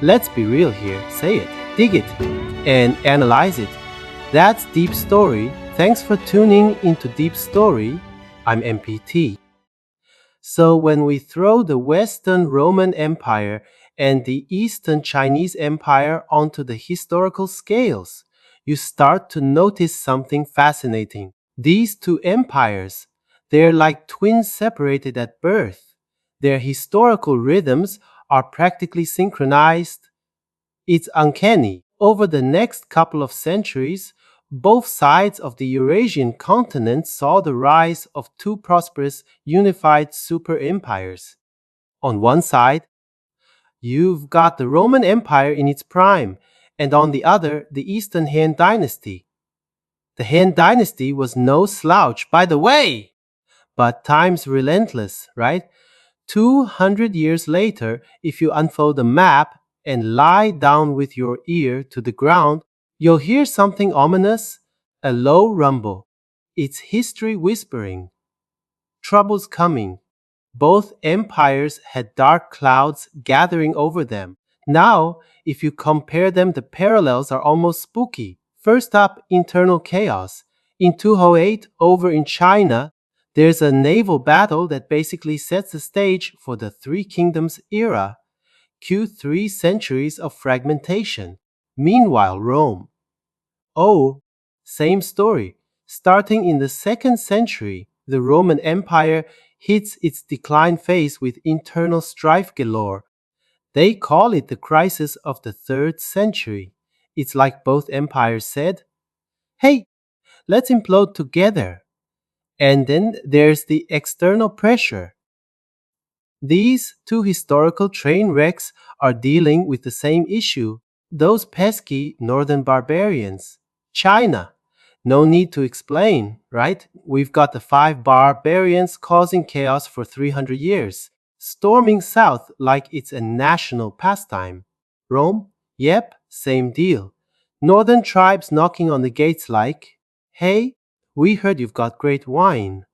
Let's be real here. Say it, dig it, and analyze it. That's Deep Story. Thanks for tuning into Deep Story. I'm MPT. So, when we throw the Western Roman Empire and the Eastern Chinese Empire onto the historical scales, you start to notice something fascinating. These two empires, they're like twins separated at birth. Their historical rhythms are practically synchronized. It's uncanny. Over the next couple of centuries, both sides of the Eurasian continent saw the rise of two prosperous, unified super empires. On one side, you've got the Roman Empire in its prime, and on the other, the Eastern Han Dynasty. The Han Dynasty was no slouch, by the way, but time's relentless, right? 200 years later, if you unfold the map and lie down with your ear to the ground, you'll hear something ominous, a low rumble. It's history whispering. Trouble's coming. Both empires had dark clouds gathering over them. Now, if you compare them, the parallels are almost spooky. First up, internal chaos. In 208, over in China, there's a naval battle that basically sets the stage for the Three Kingdoms era. Cue 3 centuries of fragmentation. Meanwhile, Rome. Oh, same story. Starting in the 2nd century, the Roman Empire hits its decline phase with internal strife galore. They call it the crisis of the 3rd century. It's like both empires said, hey, let's implode together. And then there's the external pressure. These two historical train wrecks are dealing with the same issue. Those pesky northern barbarians. China. No need to explain, right? We've got the five barbarians causing chaos for 300 years, storming south like it's a national pastime. Rome? Yep, same deal. Northern tribes knocking on the gates like, hey, we heard you've got great wine.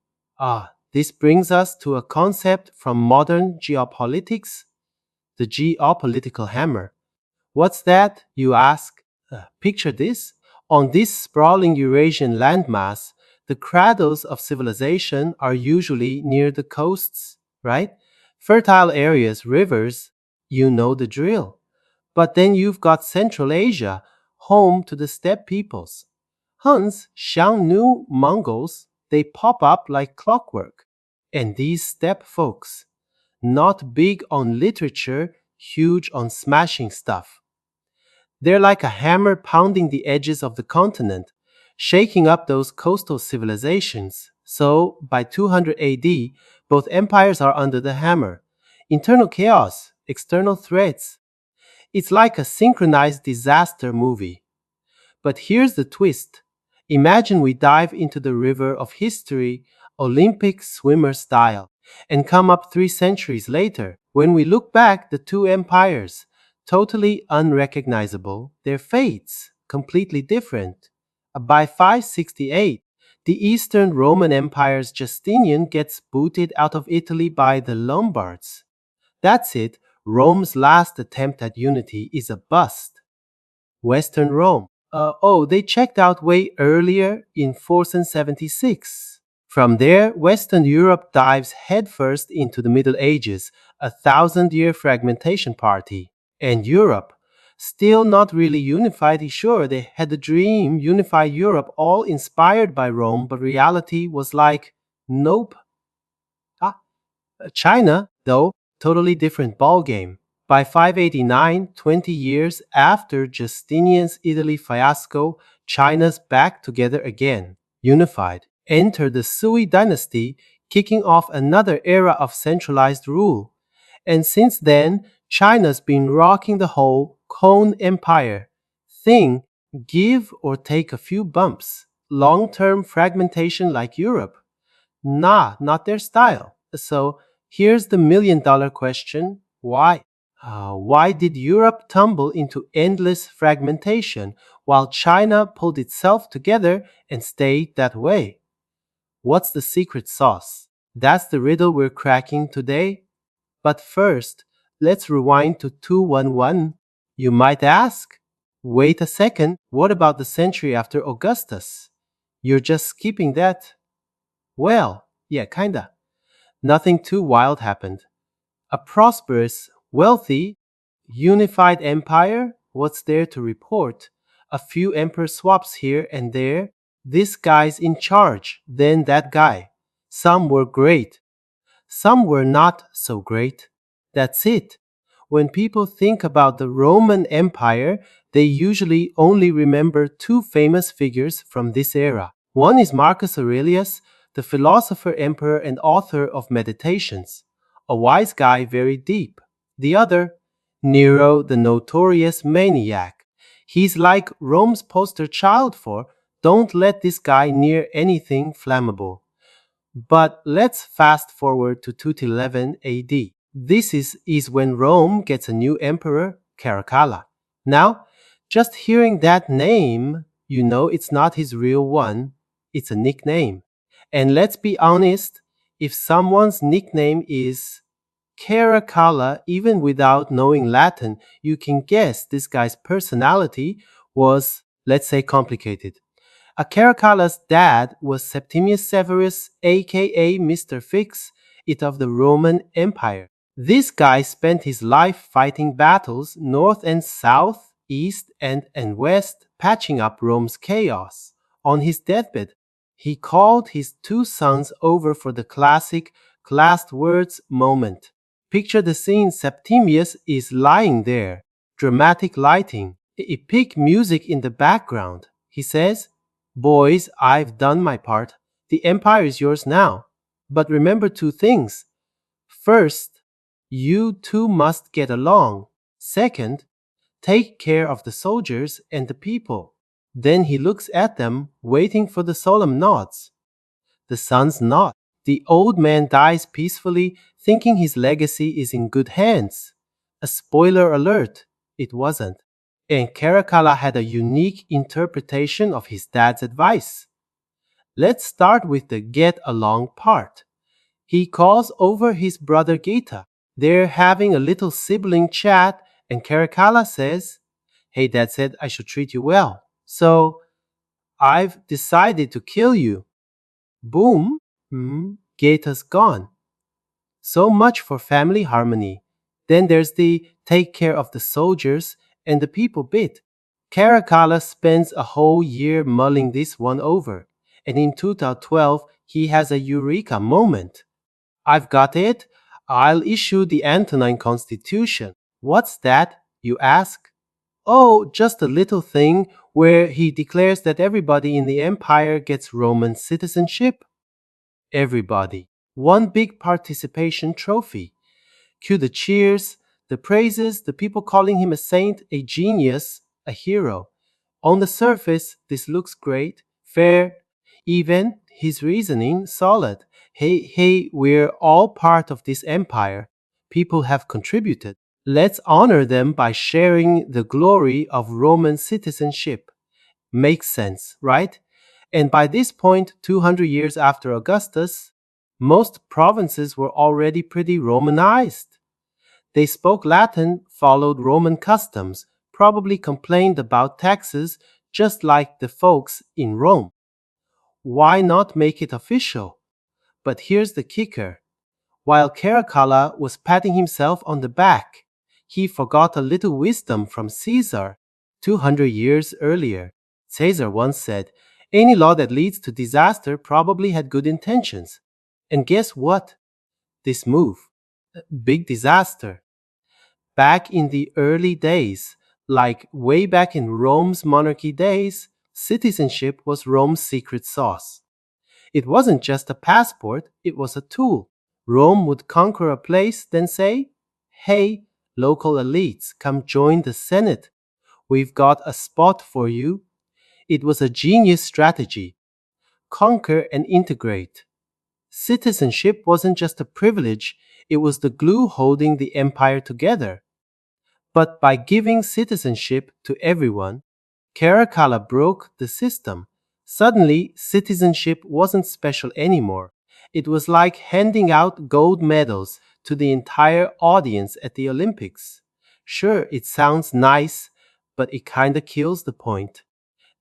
This brings us to a concept from modern geopolitics, the geopolitical hammer. What's that, you ask? Picture this. On this sprawling Eurasian landmass, the cradles of civilization are usually near the coasts, right? Fertile areas, rivers, you know the drill. But then you've got Central Asia, home to the steppe peoples. Huns, Xiongnu Mongols, they pop up like clockwork. And these steppe folks, not big on literature, huge on smashing stuff. They're like a hammer pounding the edges of the continent, shaking up those coastal civilizations. So, by 200 AD, both empires are under the hammer. Internal chaos, external threats. It's like a synchronized disaster movie. But here's the twist. Imagine we dive into the river of history, Olympic swimmer style, and come up 3 centuries later. When we look back, the two empires, totally unrecognizable, their fates completely different. By 568, the Eastern Roman Empire's Justinian gets booted out of Italy by the Lombards. That's it, Rome's last attempt at unity is a bust. Western Rome. They checked out way earlier in 476. From there, Western Europe dives headfirst into the Middle Ages, a 1,000 year fragmentation party. And Europe, still not really unified, sure, they had a dream, unify Europe, all inspired by Rome, but reality was like, nope. Ah, China, though, totally different ballgame. By 589, 20 years after Justinian's Italy fiasco, China's back together again, unified. Enter the Sui dynasty, kicking off another era of centralized rule. And since then, China's been rocking the whole cone empire thing, give or take a few bumps. Long term fragmentation like Europe. Nah, not their style. So here's the $1,000,000 question, why? Why did Europe tumble into endless fragmentation while China pulled itself together and stayed that way? What's the secret sauce? That's the riddle we're cracking today. But first, let's rewind to 211. You might ask, wait a second, what about the century after Augustus? You're just skipping that. Well, yeah, kinda. Nothing too wild happened. A prosperous, wealthy, unified empire? What's there to report? A few emperor swaps here and there. This guy's in charge, then that guy. Some were great, some were not so great. That's it. When people think about the Roman Empire, they usually only remember two famous figures from this era. One is Marcus Aurelius, the philosopher, emperor, and author of Meditations, a wise guy very deep. The other, Nero, the notorious maniac. He's like Rome's poster child for don't let this guy near anything flammable. But let's fast forward to 211 AD. This is when Rome gets a new emperor, Caracalla. Now, just hearing that name, you know it's not his real one, it's a nickname. And let's be honest, if someone's nickname is Caracalla, even without knowing Latin, you can guess this guy's personality was, let's say, complicated. A Caracalla's dad was Septimius Severus, aka Mr. Fix It of the Roman Empire. This guy spent his life fighting battles north and south, east and west, patching up Rome's chaos. On his deathbed, he called his two sons over for the classic last words moment. Picture the scene. Septimius is lying there, dramatic lighting, epic music in the background. He says, "Boys, I've done my part. The empire is yours now. But remember two things. First, you two must get along. Second, take care of the soldiers and the people." Then he looks at them, waiting for the solemn nods. The sons nod. The old man dies peacefully, thinking his legacy is in good hands. A spoiler alert, it wasn't. And Caracalla had a unique interpretation of his dad's advice. Let's start with the get along part. He calls over his brother Geta. They're having a little sibling chat, and Caracalla says, "Hey, Dad said I should treat you well. So, I've decided to kill you." Boom! Geta's gone. So much for family harmony. Then there's the take care of the soldiers and the people bit. Caracalla spends a whole year mulling this one over, and in 2012 he has a eureka moment. "I've got it. I'll issue the Antonine Constitution." "What's that?" you ask. "Oh, just a little thing where he declares that everybody in the empire gets Roman citizenship." Everybody. One big participation trophy. Cue the cheers, the praises, the people calling him a saint, a genius, a hero. On the surface, this looks great, fair, even, his reasoning solid. Hey, we're all part of this empire. People have contributed. Let's honor them by sharing the glory of Roman citizenship. Makes sense, right? And by this point, 200 years after Augustus, most provinces were already pretty Romanized. They spoke Latin, followed Roman customs, probably complained about taxes just like the folks in Rome. Why not make it official? But here's the kicker. While Caracalla was patting himself on the back, he forgot a little wisdom from Caesar 200 years earlier. Caesar once said, "Any law that leads to disaster probably had good intentions." And guess what? This move, big disaster. Back in the early days, like way back in Rome's monarchy days, citizenship was Rome's secret sauce. It wasn't just a passport, it was a tool. Rome would conquer a place, then say, "Hey, local elites, come join the Senate. We've got a spot for you." It was a genius strategy. Conquer and integrate. Citizenship wasn't just a privilege, it was the glue holding the empire together. But by giving citizenship to everyone, Caracalla broke the system. Suddenly, citizenship wasn't special anymore. It was like handing out gold medals to the entire audience at the Olympics. Sure, it sounds nice, but it kinda kills the point.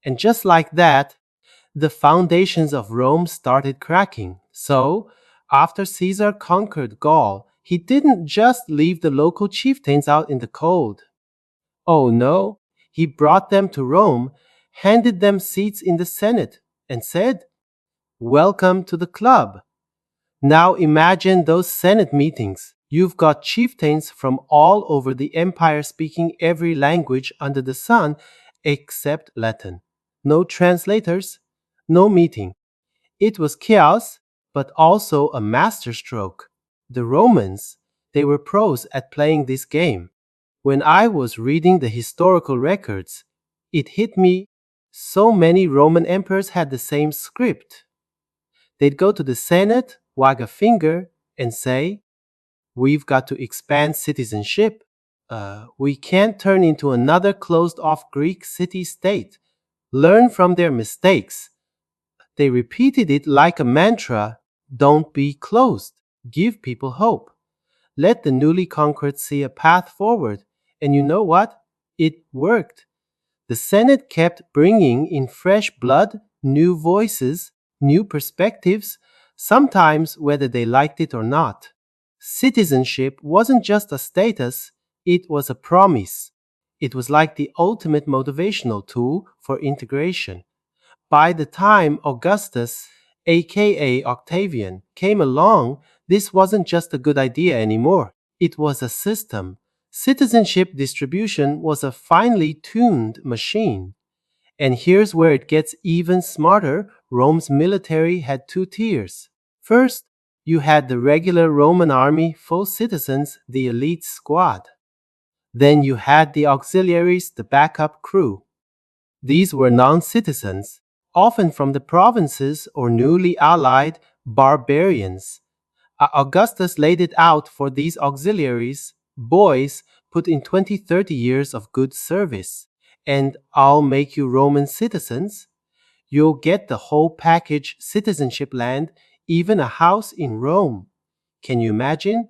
And just like that, the foundations of Rome started cracking. So, after Caesar conquered Gaul, he didn't just leave the local chieftains out in the cold. Oh no, he brought them to Rome, handed them seats in the Senate, and said, "Welcome to the club." Now imagine those Senate meetings. You've got chieftains from all over the empire speaking every language under the sun except Latin. No translators, no meeting. It was chaos, but also a masterstroke. The Romans, they were pros at playing this game. When I was reading the historical records, it hit me so many Roman emperors had the same script. They'd go to the Senate, wag a finger, and say, "We've got to expand citizenship. We can't turn into another closed off Greek city state. Learn from their mistakes." They repeated it like a mantra: don't be closed. Give people hope. Let the newly conquered see a path forward. And you know what? It worked. The Senate kept bringing in fresh blood, new voices, new perspectives, sometimes whether they liked it or not. Citizenship wasn't just a status, it was a promise. It was like the ultimate motivational tool for integration. By the time Augustus, aka Octavian, came along, this wasn't just a good idea anymore. It was a system. Citizenship distribution was a finely tuned machine. And here's where it gets even smarter. Rome's military had two tiers. First, you had the regular Roman army, full citizens, the elite squad. Then you had the auxiliaries, the backup crew. These were non citizens, often from the provinces or newly allied barbarians. Augustus laid it out for these auxiliaries: boys, put in 20, 30 years of good service, and I'll make you Roman citizens. You'll get the whole package: citizenship, land, even a house in Rome. Can you imagine?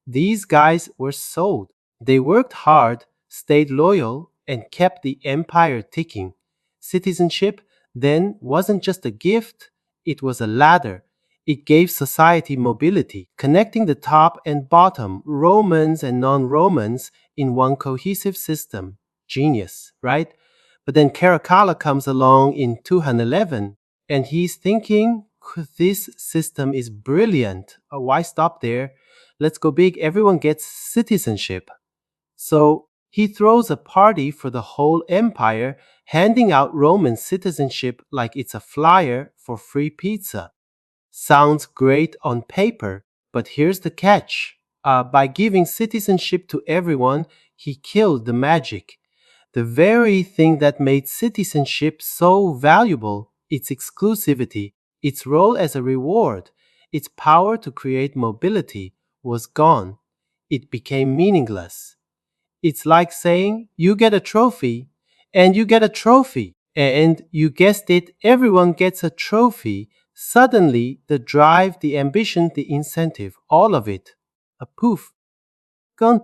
These guys were sold. They worked hard, stayed loyal, and kept the empire ticking. Citizenship then wasn't just a gift, it was a ladder. It gave society mobility, connecting the top and bottom, Romans and non Romans, in one cohesive system. Genius, right? But then Caracalla comes along in 211, and he's thinking, this system is brilliant. Why stop there? Let's go big. Everyone gets citizenship. So he throws a party for the whole empire, handing out Roman citizenship like it's a flyer for free pizza. Sounds great on paper, but here's the catch. By giving citizenship to everyone, he killed the magic. The very thing that made citizenship so valuable, its exclusivity, its role as a reward, its power to create mobility, was gone. It became meaningless. It's like saying, you get a trophy, and you get a trophy, and you guessed it, everyone gets a trophy. Suddenly, the drive, the ambition, the incentive, all of it, a poof, gone.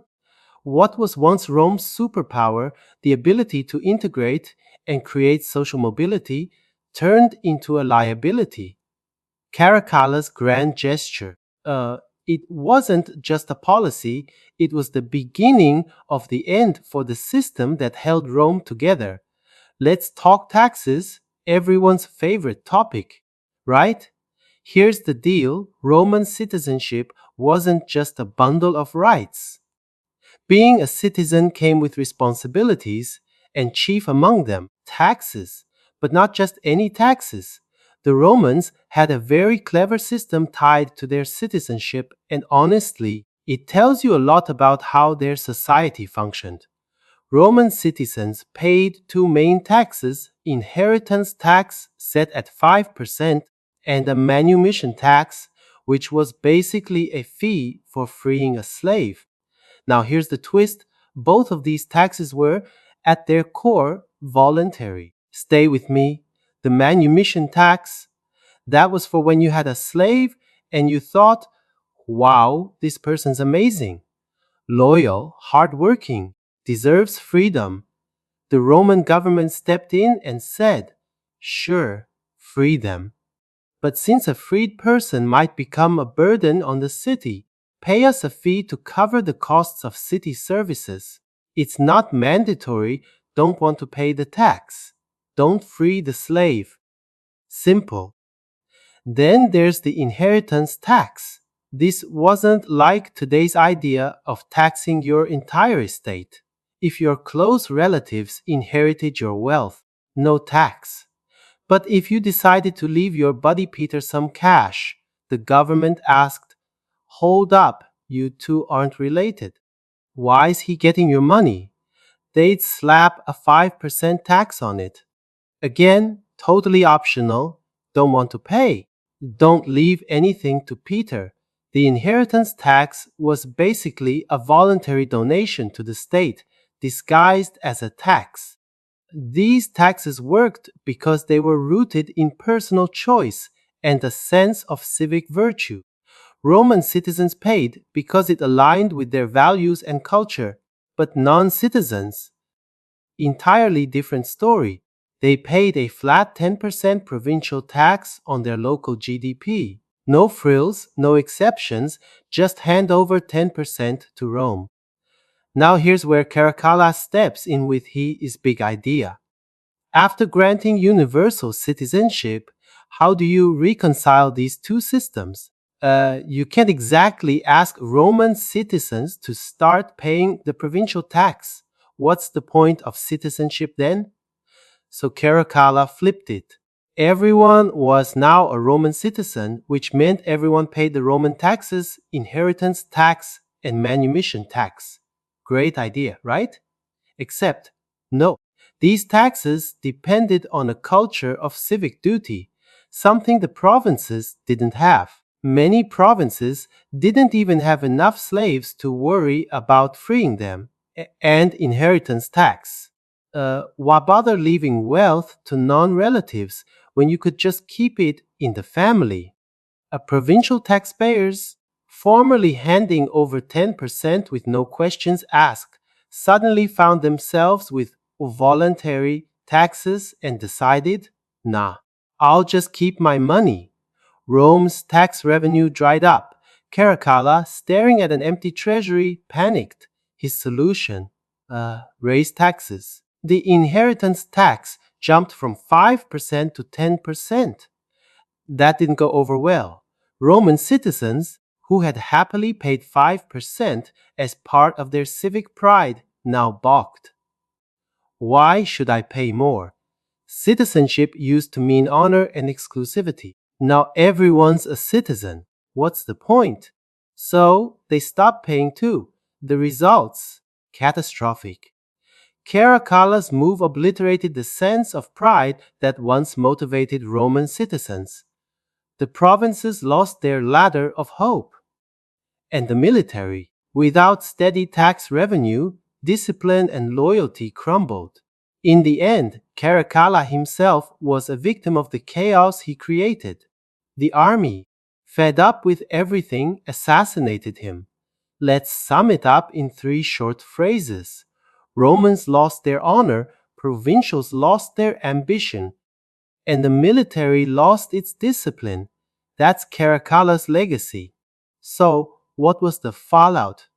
What was once Rome's superpower, the ability to integrate and create social mobility, turned into a liability. Caracalla's grand gesture. It wasn't just a policy, it was the beginning of the end for the system that held Rome together. Let's talk taxes, everyone's favorite topic, right? Here's the deal: Roman citizenship wasn't just a bundle of rights. Being a citizen came with responsibilities, and chief among them, taxes. But not just any taxes. The Romans had a very clever system tied to their citizenship, and honestly, it tells you a lot about how their society functioned. Roman citizens paid two main taxes: inheritance tax, set at 5%, and a manumission tax, which was basically a fee for freeing a slave. Now, here's the twist: both of these taxes were, at their core, voluntary. Stay with me. The manumission tax, that was for when you had a slave and you thought, wow, this person's amazing, loyal, hardworking. deserves freedom. The Roman government stepped in and said, "Sure, free them. But since a freed person might become a burden on the city, pay us a fee to cover the costs of city services. It's not mandatory, don't want to pay the tax. Don't free the slave." Simple. Then there's the inheritance tax. This wasn't like today's idea of taxing your entire estate. If your close relatives inherited your wealth, no tax. But if you decided to leave your buddy Peter some cash, the government asked, "Hold up, you two aren't related. Why is he getting your money?" They'd slap a 5% tax on it. Again, totally optional. Don't want to pay. Don't leave anything to Peter. The inheritance tax was basically a voluntary donation to the state, disguised as a tax. These taxes worked because they were rooted in personal choice and a sense of civic virtue. Roman citizens paid because it aligned with their values and culture, but non-citizens, entirely different story. They paid a flat 10% provincial tax on their local GDP. No frills, no exceptions, just hand over 10% to Rome. Now here's where Caracalla steps in with his big idea. After granting universal citizenship, how do you reconcile these two systems? You can't exactly ask Roman citizens to start paying the provincial tax. What's the point of citizenship then? So Caracalla flipped it. Everyone was now a Roman citizen, which meant everyone paid the Roman taxes, inheritance tax, and manumission tax. Great idea, right? Except, no, these taxes depended on a culture of civic duty, something the provinces didn't have. Many provinces didn't even have enough slaves to worry about freeing them, and inheritance tax. Why bother leaving wealth to non-relatives when you could just keep it in the family? Provincial taxpayers, formerly handing over 10% with no questions asked, suddenly found themselves with voluntary taxes and decided, nah, I'll just keep my money. Rome's tax revenue dried up. Caracalla, staring at an empty treasury, panicked. His solution? Raise taxes. The inheritance tax jumped from 5% to 10%. That didn't go over well. Roman citizens, who had happily paid 5% as part of their civic pride, now balked. Why should I pay more? Citizenship used to mean honor and exclusivity. Now everyone's a citizen. What's the point? So they stopped paying too. The results? Catastrophic. Caracalla's move obliterated the sense of pride that once motivated Roman citizens. The provinces lost their ladder of hope. And the military, without steady tax revenue, discipline and loyalty crumbled. In the end, Caracalla himself was a victim of the chaos he created. The army, fed up with everything, assassinated him. Let's sum it up in three short phrases. Romans lost their honor, provincials lost their ambition, and the military lost its discipline. That's Caracalla's legacy. So, what was the fallout?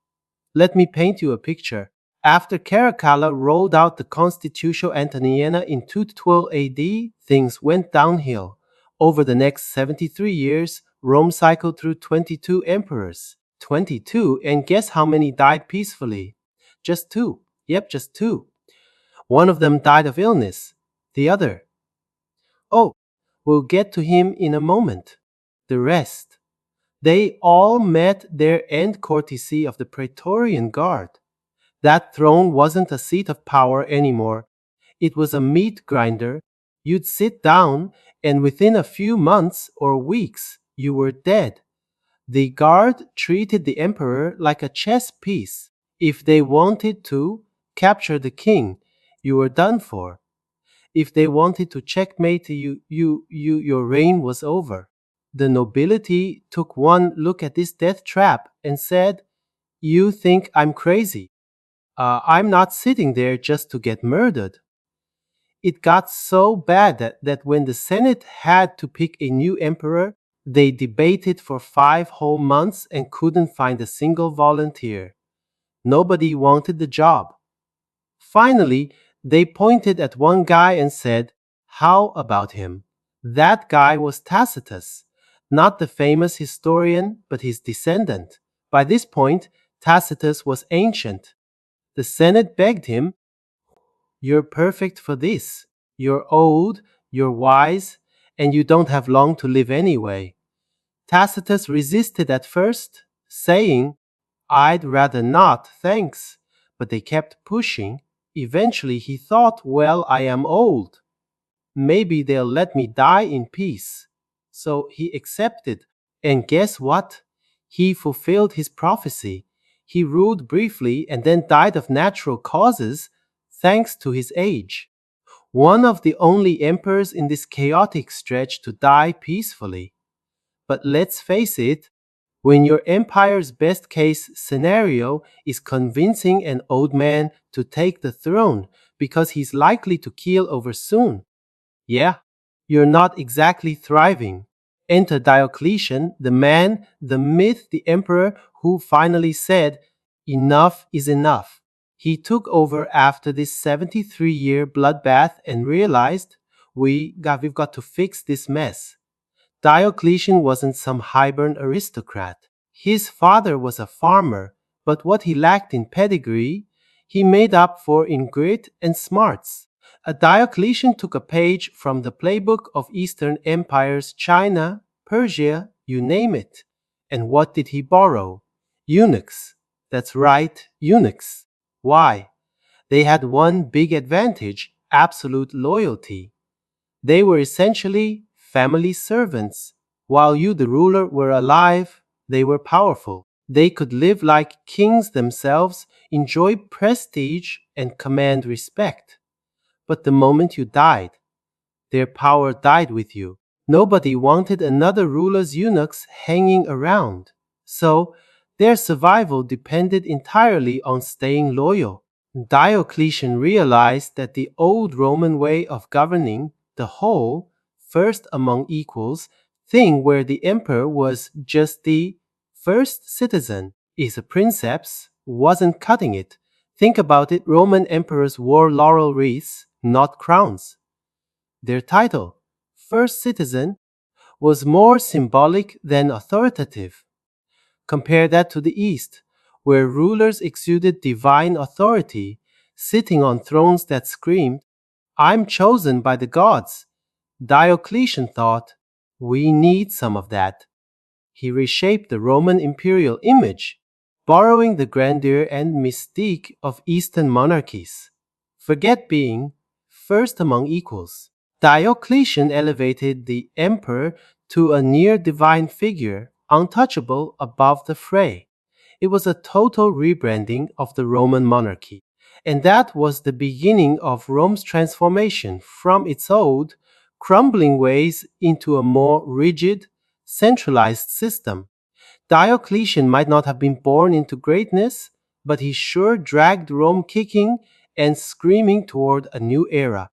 Let me paint you a picture. After Caracalla rolled out the Constitutio Antoniana in 212 AD, things went downhill. Over the next 73 years, Rome cycled through 22 emperors. 22, and guess how many died peacefully? Just two. Yep, just two. One of them died of illness. The other, oh, we'll get to him in a moment. The rest. They all met their end courtesy of the Praetorian Guard. That throne wasn't a seat of power anymore. It was a meat grinder. You'd sit down, and within a few months or weeks, you were dead. The guard treated the emperor like a chess piece. If they wanted to capture the king, you were done for. If they wanted to checkmate your reign was over. The nobility took one look at this death trap and said, "You think I'm crazy?" I'm not sitting there just to get murdered. It got so bad that when the Senate had to pick a new emperor, they debated for 5 whole months and couldn't find a single volunteer. Nobody wanted the job. Finally, they pointed at one guy and said, "How about him?" That guy was Tacitus, not the famous historian, but his descendant. By this point, Tacitus was ancient. The Senate begged him, "You're perfect for this. You're old, you're wise, and you don't have long to live anyway." Tacitus resisted at first, saying, "I'd rather not, thanks." But they kept pushing. Eventually he thought, "Well, I am old. Maybe they'll let me die in peace." So he accepted. And guess what? He fulfilled his prophecy. He ruled briefly and then died of natural causes thanks to his age. One of the only emperors in this chaotic stretch to die peacefully. But let's face it, when your empire's best case scenario is convincing an old man to take the throne because he's likely to keel over soon, yeah, you're not exactly thriving. Enter Diocletian, the man, the myth, the emperor who finally said, "Enough is enough." He took over after this 73-year bloodbath and realized, we've got to fix this mess. Diocletian wasn't some highborn aristocrat. His father was a farmer, but what he lacked in pedigree, he made up for in grit and smarts. A Diocletian took a page from the playbook of Eastern empires, China, Persia, you name it. And what did he borrow? Eunuchs. That's right, eunuchs. Why? They had one big advantage: absolute loyalty. They were essentially family servants. While you, the ruler, were alive, they were powerful. They could live like kings themselves, enjoy prestige, and command respect. But the moment you died, their power died with you. Nobody wanted another ruler's eunuchs hanging around. So, their survival depended entirely on staying loyal. Diocletian realized that the old Roman way of governing, the whole, first among equals, thing where the emperor was just the first citizen, is a princeps, wasn't cutting it. Think about it, Roman emperors wore laurel wreaths, not crowns. Their title, first citizen, was more symbolic than authoritative. Compare that to the East, where rulers exuded divine authority, sitting on thrones that screamed, "I'm chosen by the gods." Diocletian thought, "We need some of that." He reshaped the Roman imperial image, borrowing the grandeur and mystique of Eastern monarchies. Forget being first among equals. Diocletian elevated the emperor to a near divine figure, untouchable above the fray. It was a total rebranding of the Roman monarchy. And that was the beginning of Rome's transformation from its old, crumbling ways into a more rigid, centralized system. Diocletian might not have been born into greatness, but he sure dragged Rome kicking and screaming toward a new era.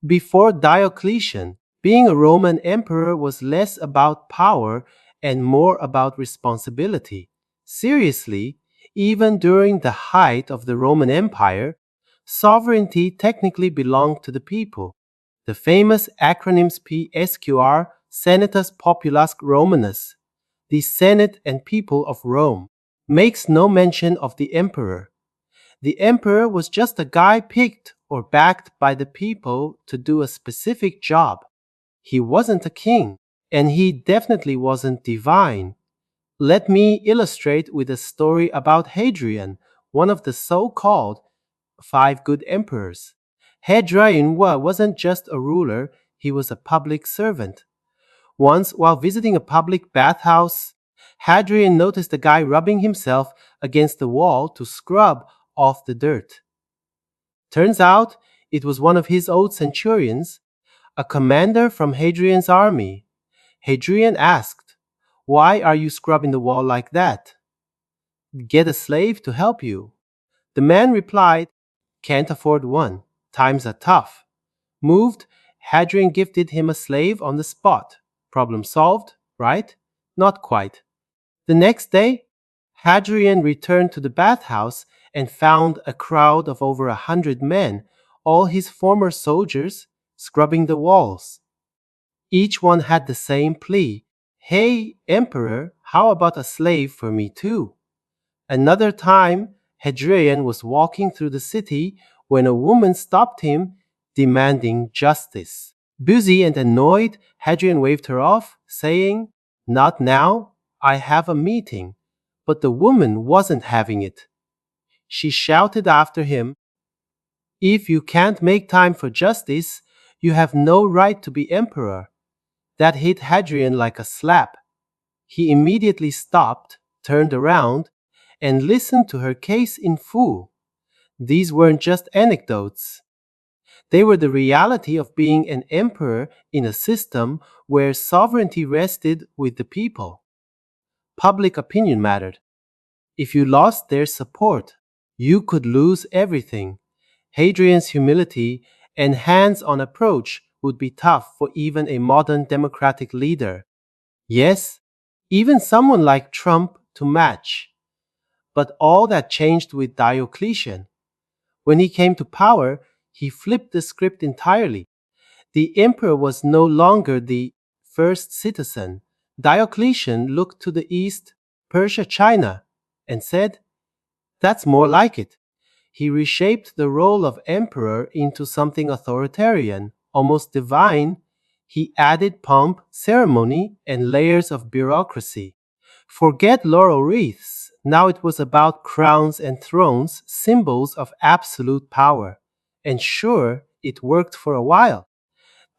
Before Diocletian, being a Roman emperor was less about power and more about responsibility. Seriously, even during the height of the Roman Empire, sovereignty technically belonged to the people. The famous acronyms PSQR, Senatus Populus Romanus, the Senate and people of Rome, makes no mention of the emperor. The emperor was just a guy picked or backed by the people to do a specific job. He wasn't a king, and he definitely wasn't divine. Let me illustrate with a story about Hadrian, one of the so-called five good emperors. Hadrian wasn't just a ruler, he was a public servant. Once, while visiting a public bathhouse, Hadrian noticed a guy rubbing himself against the wall to scrub off the dirt. Turns out it was one of his old centurions, a commander from Hadrian's army. Hadrian asked, "Why are you scrubbing the wall like that?" "Get a slave to help you." The man replied, "Can't afford one. Times are tough." Moved, Hadrian gifted him a slave on the spot. Problem solved, right? Not quite. The next day, Hadrian returned to the bathhouse and found a crowd of over 100 men, all his former soldiers, scrubbing the walls. Each one had the same plea: "Hey, Emperor, how about a slave for me too?" Another time, Hadrian was walking through the city when a woman stopped him, demanding justice. Busy and annoyed, Hadrian waved her off, saying, "Not now, I have a meeting." But the woman wasn't having it. She shouted after him, "If you can't make time for justice, you have no right to be emperor." That hit Hadrian like a slap. He immediately stopped, turned around, and listened to her case in full. These weren't just anecdotes. They were the reality of being an emperor in a system where sovereignty rested with the people. Public opinion mattered. If you lost their support, you could lose everything. Hadrian's humility and hands-on approach would be tough for even a modern democratic leader. Yes, even someone like Trump to match. But all that changed with Diocletian. When he came to power, he flipped the script entirely. The emperor was no longer the first citizen. Diocletian looked to the east, Persia, China, and said, "That's more like it." He reshaped the role of emperor into something authoritarian, almost divine. He added pomp, ceremony, and layers of bureaucracy. Forget laurel wreaths. Now it was about crowns and thrones, symbols of absolute power. And sure, it worked for a while.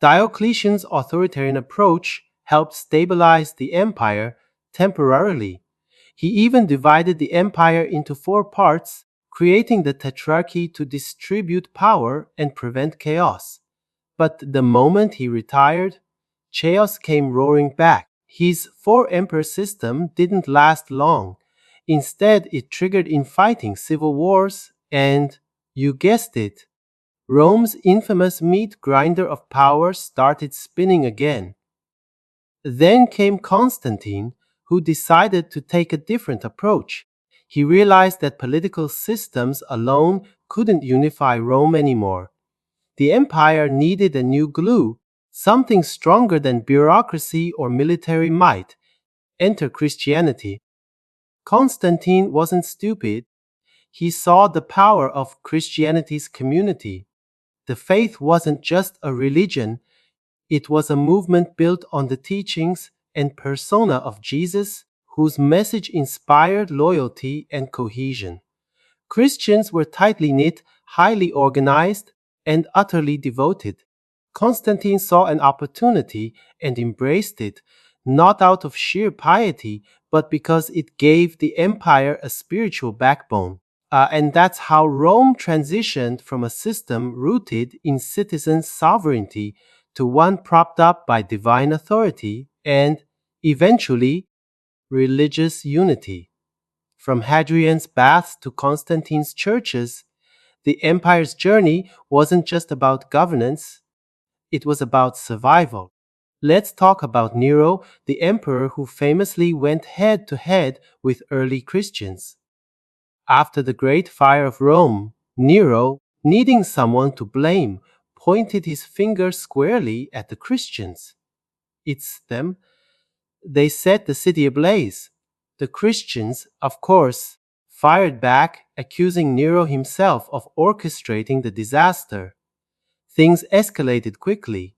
Diocletian's authoritarian approach helped stabilize the empire temporarily. He even divided the empire into 4 parts, creating the tetrarchy to distribute power and prevent chaos. But the moment he retired, chaos came roaring back. His four-emperor system didn't last long. Instead, it triggered infighting, civil wars, and, you guessed it, Rome's infamous meat grinder of power started spinning again. Then came Constantine, who decided to take a different approach. He realized that political systems alone couldn't unify Rome anymore. The empire needed a new glue, something stronger than bureaucracy or military might. Enter Christianity. Constantine wasn't stupid. He saw the power of Christianity's community. The faith wasn't just a religion, it was a movement built on the teachings and persona of Jesus, whose message inspired loyalty and cohesion. Christians were tightly knit, highly organized, and utterly devoted. Constantine saw an opportunity and embraced it, not out of sheer piety, but because it gave the empire a spiritual backbone. And that's how Rome transitioned from a system rooted in citizen sovereignty to one propped up by divine authority and, eventually, religious unity. From Hadrian's baths to Constantine's churches, the empire's journey wasn't just about governance, it was about survival. Let's talk about Nero, the emperor who famously went head to head with early Christians. After the Great Fire of Rome, Nero, needing someone to blame, pointed his finger squarely at the Christians. It's them. They set the city ablaze. The Christians, of course, fired back, accusing Nero himself of orchestrating the disaster. Things escalated quickly.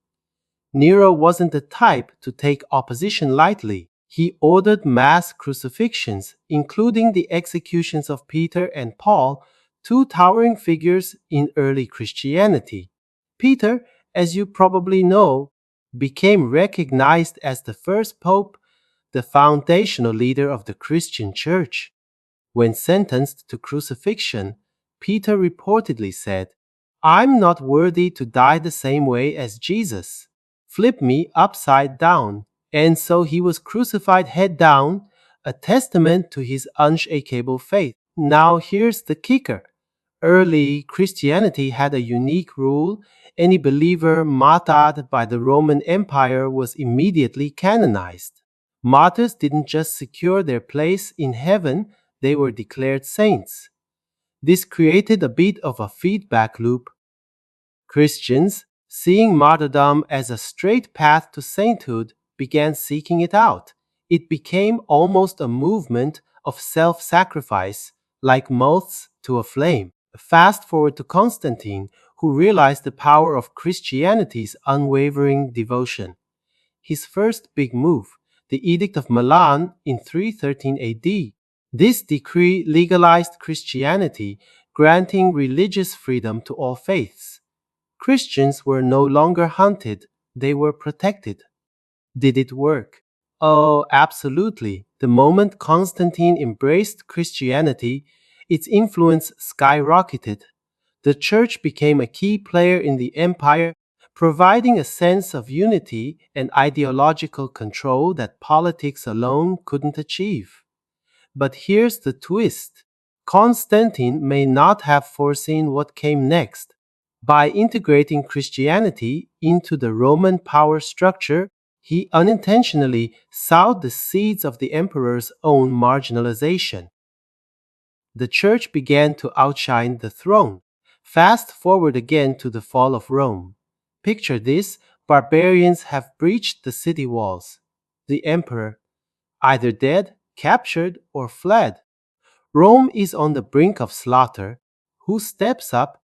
Nero wasn't the type to take opposition lightly. He ordered mass crucifixions, including the executions of Peter and Paul, two towering figures in early Christianity. Peter, as you probably know, became recognized as the first pope, the foundational leader of the Christian Church. When sentenced to crucifixion, Peter reportedly said, "I'm not worthy to die the same way as Jesus. Flip me upside down." And so he was crucified head down, a testament to his unshakable faith. Now here's the kicker. Early Christianity had a unique rule. Any believer martyred by the Roman Empire was immediately canonized. Martyrs didn't just secure their place in heaven, they were declared saints. This created a bit of a feedback loop. Christians, seeing martyrdom as a straight path to sainthood, began seeking it out. It became almost a movement of self sacrifice, like moths to a flame. Fast forward to Constantine, who realized the power of Christianity's unwavering devotion. His first big move, the Edict of Milan in 313 AD. This decree legalized Christianity, granting religious freedom to all faiths. Christians were no longer hunted, they were protected. Did it work? Oh, absolutely. The moment Constantine embraced Christianity, its influence skyrocketed. The church became a key player in the empire, providing a sense of unity and ideological control that politics alone couldn't achieve. But here's the twist. Constantine may not have foreseen what came next. By integrating Christianity into the Roman power structure, he unintentionally sowed the seeds of the emperor's own marginalization. The church began to outshine the throne. Fast forward again to the fall of Rome. Picture this: barbarians have breached the city walls. The emperor, either dead, captured, or fled. Rome is on the brink of slaughter. Who steps up?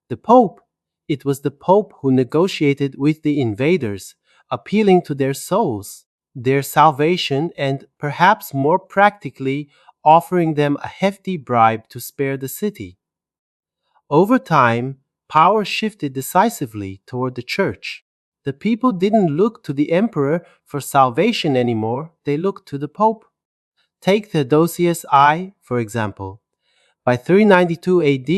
The Pope. It was the Pope who negotiated with the invaders, appealing to their souls, their salvation, and perhaps more practically, offering them a hefty bribe to spare the city. Over time, power shifted decisively toward the church. The people didn't look to the emperor for salvation anymore, they looked to the Pope. Take Theodosius I, for example. By 392 AD,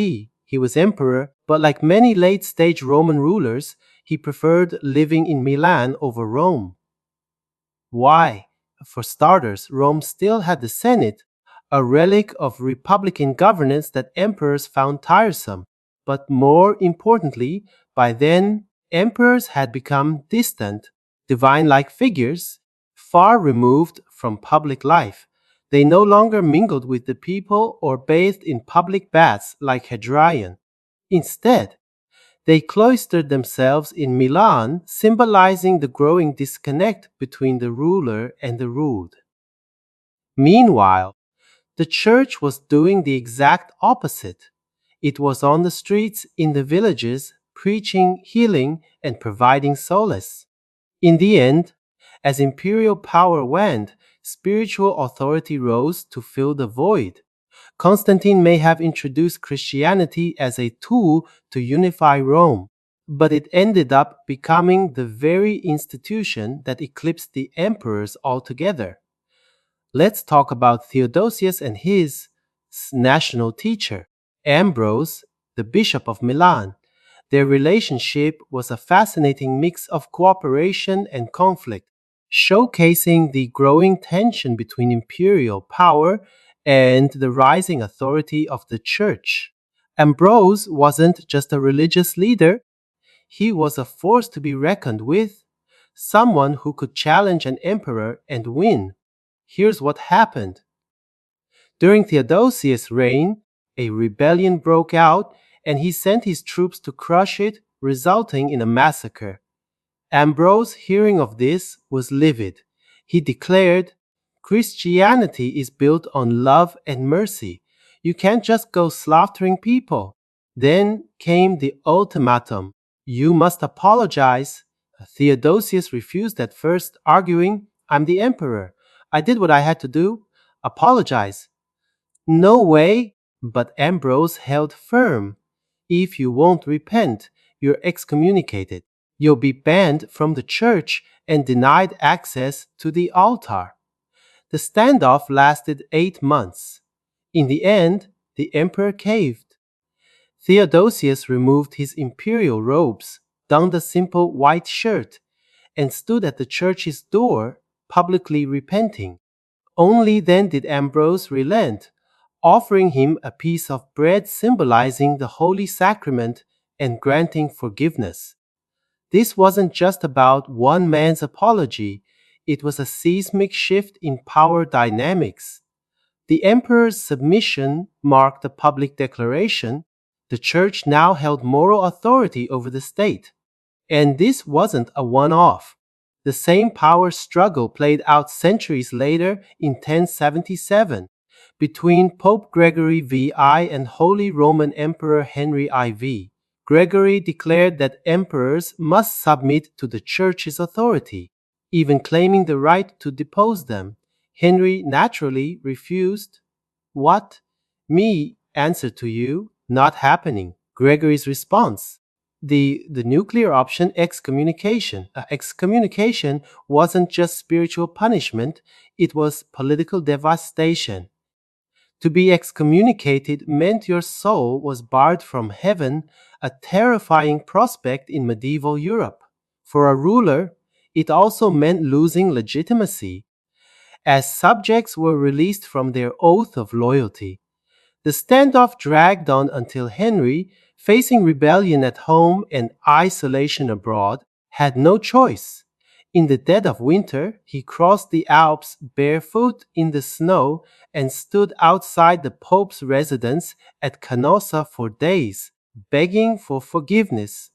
he was emperor, but like many late stage Roman rulers, he preferred living in Milan over Rome. Why? For starters, Rome still had the Senate, a relic of republican governance that emperors found tiresome. But more importantly, by then, emperors had become distant, divine like figures, far removed from public life. They no longer mingled with the people or bathed in public baths like Hadrian. Instead, they cloistered themselves in Milan, symbolizing the growing disconnect between the ruler and the ruled. Meanwhile, the church was doing the exact opposite. It was on the streets, in the villages, preaching, healing, and providing solace. In the end, as imperial power waned, spiritual authority rose to fill the void. Constantine may have introduced Christianity as a tool to unify Rome, but it ended up becoming the very institution that eclipsed the emperors altogether. Let's talk about Theodosius and his national teacher, Ambrose, the Bishop of Milan. Their relationship was a fascinating mix of cooperation and conflict, showcasing the growing tension between imperial power and the rising authority of the church. Ambrose wasn't just a religious leader, he was a force to be reckoned with, someone who could challenge an emperor and win. Here's what happened. During Theodosius' reign, a rebellion broke out and he sent his troops to crush it, resulting in a massacre. Ambrose, hearing of this, was livid. He declared, Christianity is built on love and mercy. You can't just go slaughtering people. Then came the ultimatum. You must apologize. Theodosius refused at first, arguing, I'm the emperor. I did what I had to do. Apologize. No way. But Ambrose held firm. If you won't repent, you're excommunicated. You'll be banned from the church and denied access to the altar. The standoff lasted 8 months. In the end, the emperor caved. Theodosius removed his imperial robes, donned a simple white shirt, and stood at the church's door, publicly repenting. Only then did Ambrose relent, offering him a piece of bread symbolizing the Holy Sacrament and granting forgiveness. This wasn't just about one man's apology, it was a seismic shift in power dynamics. The emperor's submission marked a public declaration. The church now held moral authority over the state. And this wasn't a one off. The same power struggle played out centuries later in 1077 between Pope Gregory VI and Holy Roman Emperor Henry IV. Gregory declared that emperors must submit to the church's authority, even claiming the right to depose them. Henry naturally refused. What? Me answer to you? Not happening. Gregory's response. The nuclear option, excommunication. Excommunication wasn't just spiritual punishment, it was political devastation. To be excommunicated meant your soul was barred from heaven, a terrifying prospect in medieval Europe. For a ruler, it also meant losing legitimacy, as subjects were released from their oath of loyalty. The standoff dragged on until Henry, facing rebellion at home and isolation abroad, had no choice. In the dead of winter, he crossed the Alps barefoot in the snow and stood outside the Pope's residence at Canossa for days, begging for forgiveness.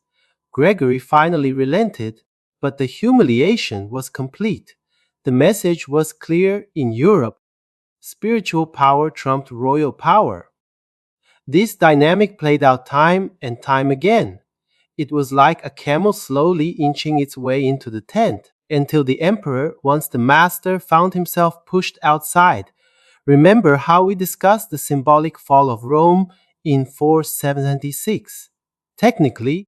Gregory finally relented, but the humiliation was complete. The message was clear in Europe. Spiritual power trumped royal power. This dynamic played out time and time again. It was like a camel slowly inching its way into the tent, until the emperor, once the master, found himself pushed outside. Remember how we discussed the symbolic fall of Rome in 476. Technically,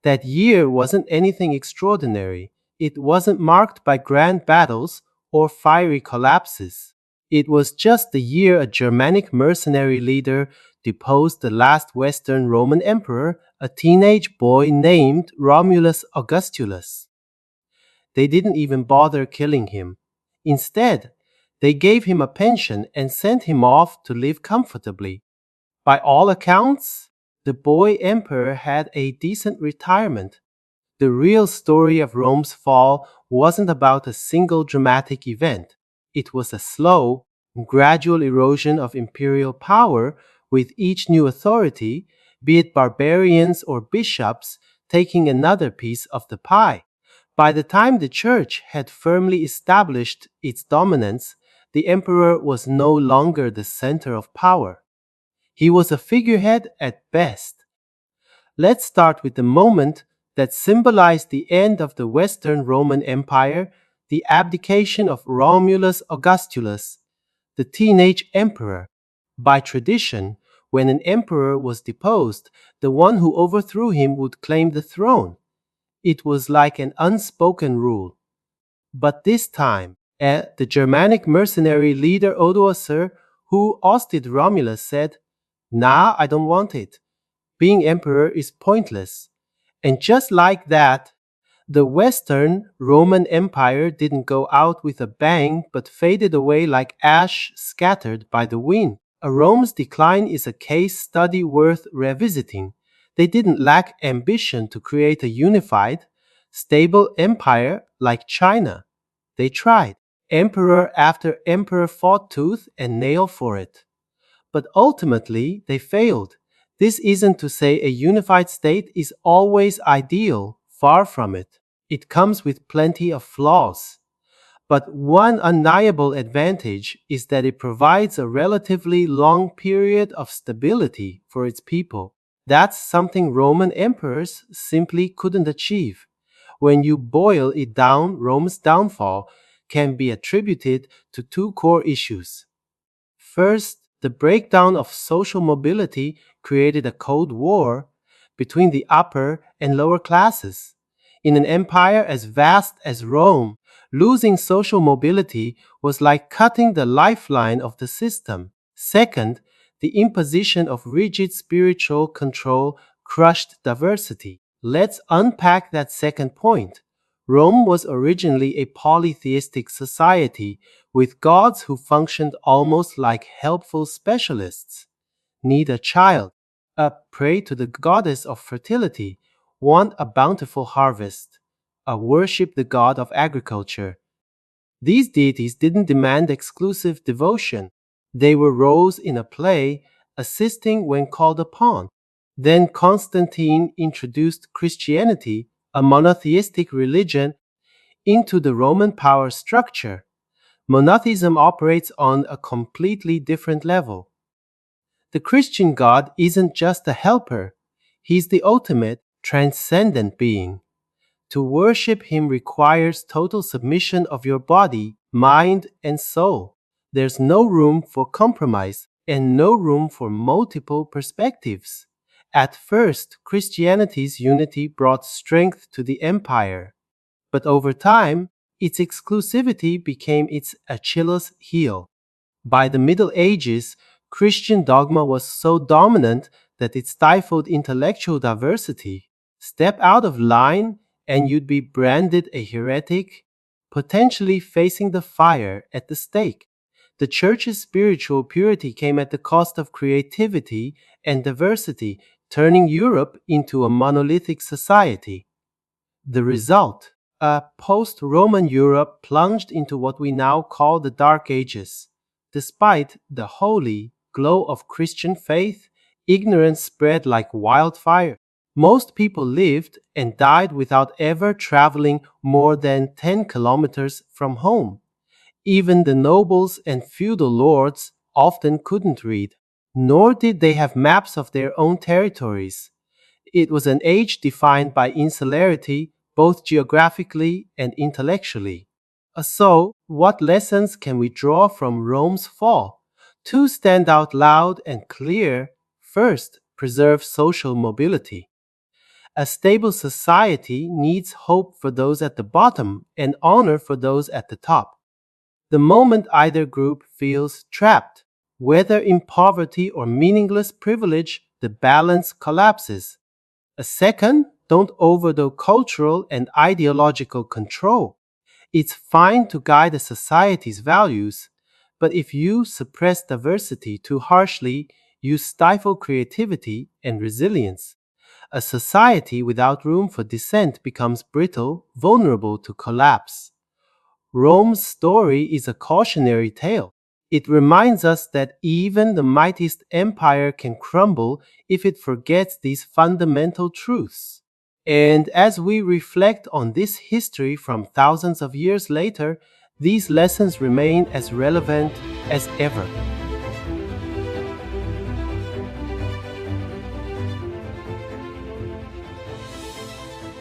that year wasn't anything extraordinary. It wasn't marked by grand battles or fiery collapses. It was just the year a Germanic mercenary leader deposed the last Western Roman emperor, a teenage boy named Romulus Augustulus. They didn't even bother killing him. Instead, they gave him a pension and sent him off to live comfortably. By all accounts, the boy emperor had a decent retirement. The real story of Rome's fall wasn't about a single dramatic event. It was a slow, gradual erosion of imperial power, with each new authority, be it barbarians or bishops, taking another piece of the pie. By the time the church had firmly established its dominance, the emperor was no longer the center of power. He was a figurehead at best. Let's start with the moment that symbolized the end of the Western Roman Empire, the abdication of Romulus Augustulus, the teenage emperor. By tradition, when an emperor was deposed, the one who overthrew him would claim the throne. It was like an unspoken rule. But this time, the Germanic mercenary leader Odoacer, who ousted Romulus, said, "Nah, I don't want it. Being emperor is pointless." And just like that, the Western Roman Empire didn't go out with a bang but faded away like ash scattered by the wind. Rome's decline is a case study worth revisiting. They didn't lack ambition to create a unified, stable empire like China. They tried. Emperor after emperor fought tooth and nail for it. But ultimately, they failed. This isn't to say a unified state is always ideal, far from it. It comes with plenty of flaws. But one undeniable advantage is that it provides a relatively long period of stability for its people. That's something Roman emperors simply couldn't achieve. When you boil it down, Rome's downfall can be attributed to two core issues. First, the breakdown of social mobility created a cold war between the upper and lower classes. In an empire as vast as Rome, losing social mobility was like cutting the lifeline of the system. Second, the imposition of rigid spiritual control crushed diversity. Let's unpack that second point. Rome was originally a polytheistic society with gods who functioned almost like helpful specialists. Need a child, pray to the goddess of fertility, want a bountiful harvest, worship the god of agriculture. These deities didn't demand exclusive devotion. They were roles in a play, assisting when called upon. Then Constantine introduced Christianity, a monotheistic religion, into the Roman power structure. Monotheism operates on a completely different level. The Christian God isn't just a helper, he's the ultimate, transcendent being. To worship him requires total submission of your body, mind, and soul. There's no room for compromise and no room for multiple perspectives. At first, Christianity's unity brought strength to the empire, but over time, its exclusivity became its Achilles heel. By the Middle Ages, Christian dogma was so dominant that it stifled intellectual diversity. Step out of line, and you'd be branded a heretic, potentially facing the fire at the stake. The church's spiritual purity came at the cost of creativity and diversity, turning Europe into a monolithic society. The result, a post Roman Europe plunged into what we now call the Dark Ages. Despite the holy glow of Christian faith, ignorance spread like wildfire. Most people lived and died without ever traveling more than 10 kilometers from home. Even the nobles and feudal lords often couldn't read, nor did they have maps of their own territories. It was an age defined by insularity, both geographically and intellectually. So, what lessons can we draw from Rome's fall? Two stand out loud and clear. First, preserve social mobility. A stable society needs hope for those at the bottom and honor for those at the top. The moment either group feels trapped, whether in poverty or meaningless privilege, the balance collapses. A second, don't overdo cultural and ideological control. It's fine to guide a society's values, but if you suppress diversity too harshly, you stifle creativity and resilience. A society without room for dissent becomes brittle, vulnerable to collapse. Rome's story is a cautionary tale. It reminds us that even the mightiest empire can crumble if it forgets these fundamental truths. And as we reflect on this history from thousands of years later, these lessons remain as relevant as ever.